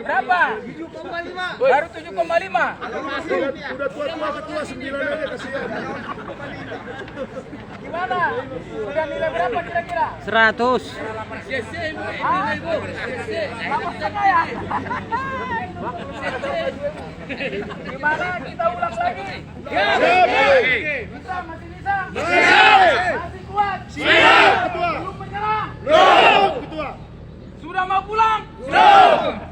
Berapa? 7,5. Baru 7,5. Udah tua-tua ketua 9 aja kasihan. Gimana? Sudah nilai berapa kira-kira? 100. Sama setengah ya? Gimana? Kita ulang lagi? Bisa? Masih bisa? Masih kuat? Siap, ketua. Belum menyerah? Belum, ketua. Sudah mau pulang? Belum.